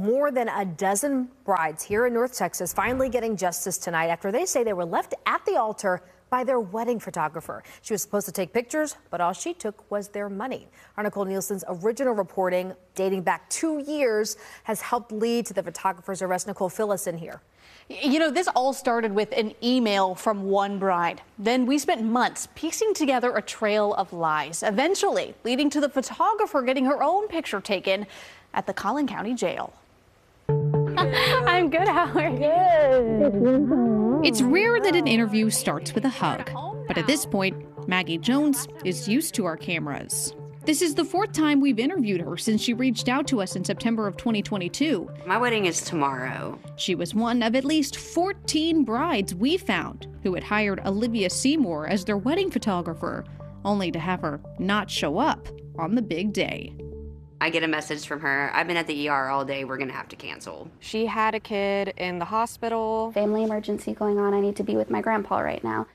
more than a dozen brides here in North Texas finally getting justice tonight after they say they were left at the altar by their wedding photographer. She was supposed to take pictures, but all she took was their money. Our Nicole Nielsen's original reporting, dating back 2 years, has helped lead to the photographer's arrest. Nicole, fill us in here. You know, this all started with an email from one bride. Then we spent months piecing together a trail of lies, eventually leading to the photographer getting her own picture taken at the Collin County Jail. I'm good. How are you? Good. It's rare that an interview starts with a hug, but at this point, Maggie Jones is used to our cameras. This is the 4th time we've interviewed her since she reached out to us in September of 2022. My wedding is tomorrow. She was one of at least 14 brides we found who had hired Olivia Seymour as their wedding photographer, only to have her not show up on the big day. I get a message from her. I've been at the ER all day. We're going to have to cancel. She had a kid in the hospital. Family emergency going on. I need to be with my grandpa right now.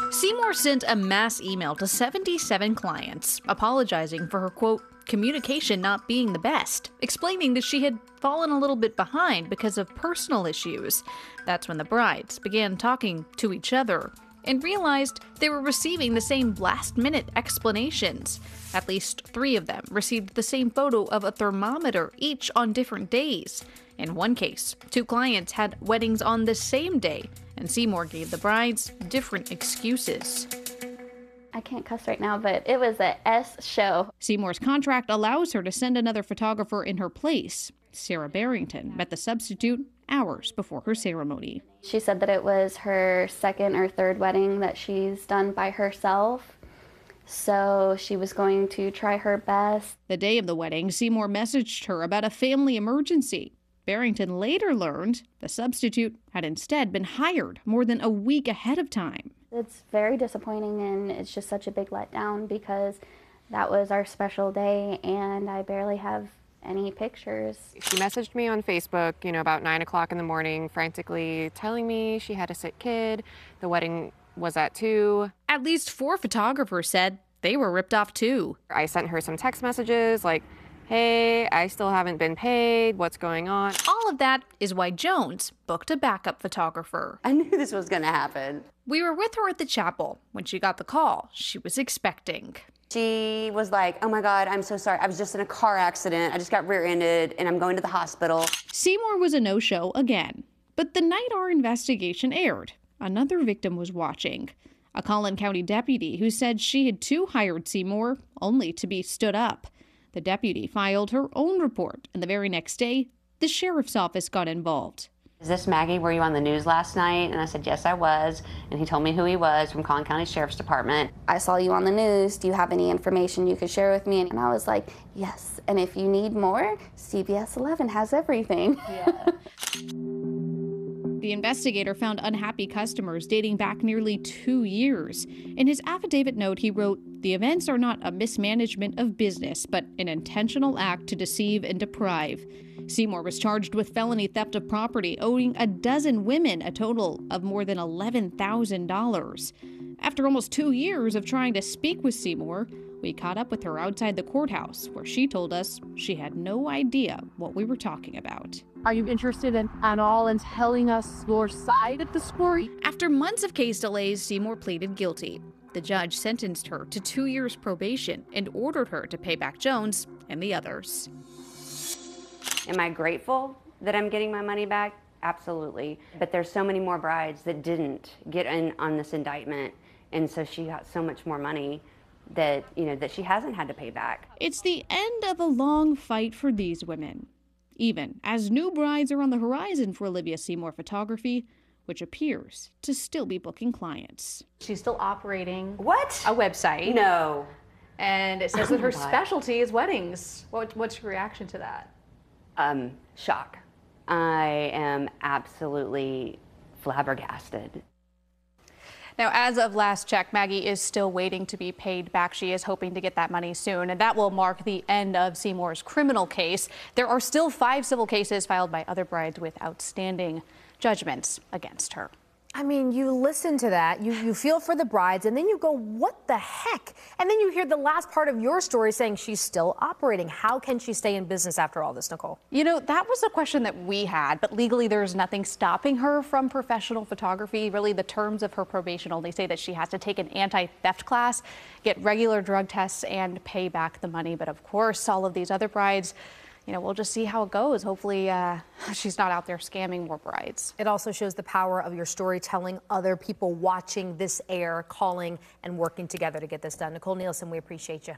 Seymour sent a mass email to 77 clients, apologizing for her, quote, communication not being the best, explaining that she had fallen a little bit behind because of personal issues. That's when the brides began talking to each other and realized they were receiving the same last-minute explanations. At least 3 of them received the same photo of a thermometer, each on different days. In one case, 2 clients had weddings on the same day, and Seymour gave the brides different excuses. I can't cuss right now, but it was a S show. Seymour's contract allows her to send another photographer in her place. Sarah Barrington met the substitute hours before her ceremony. She said that it was her 2nd or 3rd wedding that she's done by herself, so she was going to try her best. The day of the wedding, Seymour messaged her about a family emergency. Barrington later learned the substitute had instead been hired more than a week ahead of time. It's very disappointing, and it's just such a big letdown because that was our special day and I barely have any pictures. She messaged me on Facebook, about 9 o'clock in the morning, frantically telling me she had a sick kid. The wedding was at 2. At least 4 photographers said they were ripped off too. I sent her some text messages like, hey, I still haven't been paid. What's going on? All of that is why Jones booked a backup photographer. I knew this was going to happen. We were with her at the chapel when she got the call she was expecting. She was like, oh my God, I'm so sorry. I was just in a car accident. I just got rear-ended and I'm going to the hospital. Seymour was a no-show again. But the night our investigation aired, another victim was watching. A Collin County deputy who said she had too hired Seymour only to be stood up. The deputy filed her own report, and the very next day, the sheriff's office got involved. Is this Maggie? Were you on the news last night? And I said, yes, I was. And he told me who he was from Collin County Sheriff's Department. I saw you on the news. Do you have any information you could share with me? And I was like, yes. And if you need more, CBS 11 has everything. Yeah. The investigator found unhappy customers dating back nearly 2 years. In his affidavit note, he wrote, the events are not a mismanagement of business, but an intentional act to deceive and deprive. Seymour was charged with felony theft of property, owing a dozen women a total of more than $11,000. After almost 2 years of trying to speak with Seymour, we caught up with her outside the courthouse, where she told us she had no idea what we were talking about. Are you interested at all in telling us your side of the story? After months of case delays, Seymour pleaded guilty. The judge sentenced her to 2 years probation and ordered her to pay back Jones and the others. Am I grateful that I'm getting my money back? Absolutely. But there's so many more brides that didn't get in on this indictment, and so she got so much more money that, that she hasn't had to pay back. It's the end of a long fight for these women, even as new brides are on the horizon for Olivia Seymour Photography, which appears to still be booking clients. She's still operating What? a website. No. And it says that her specialty is weddings. What's your reaction to that? Shock. I am absolutely flabbergasted. Now, as of last check, Maggie is still waiting to be paid back. She is hoping to get that money soon, and that will mark the end of Seymour's criminal case. There are still 5 civil cases filed by other brides with outstanding judgments against her. I mean, you listen to that, you feel for the brides, and then you go, what the heck? And then you hear the last part of your story saying she's still operating. How can she stay in business after all this, Nicole? You know, that was a question that we had, but legally there's nothing stopping her from professional photography. Really, the terms of her probation only say that she has to take an anti-theft class, get regular drug tests, and pay back the money. But of course, all of these other brides, you know, we'll just see how it goes. Hopefully she's not out there scamming more brides. It also shows the power of your storytelling, other people watching this air, calling and working together to get this done. Nicole Nielsen, we appreciate you.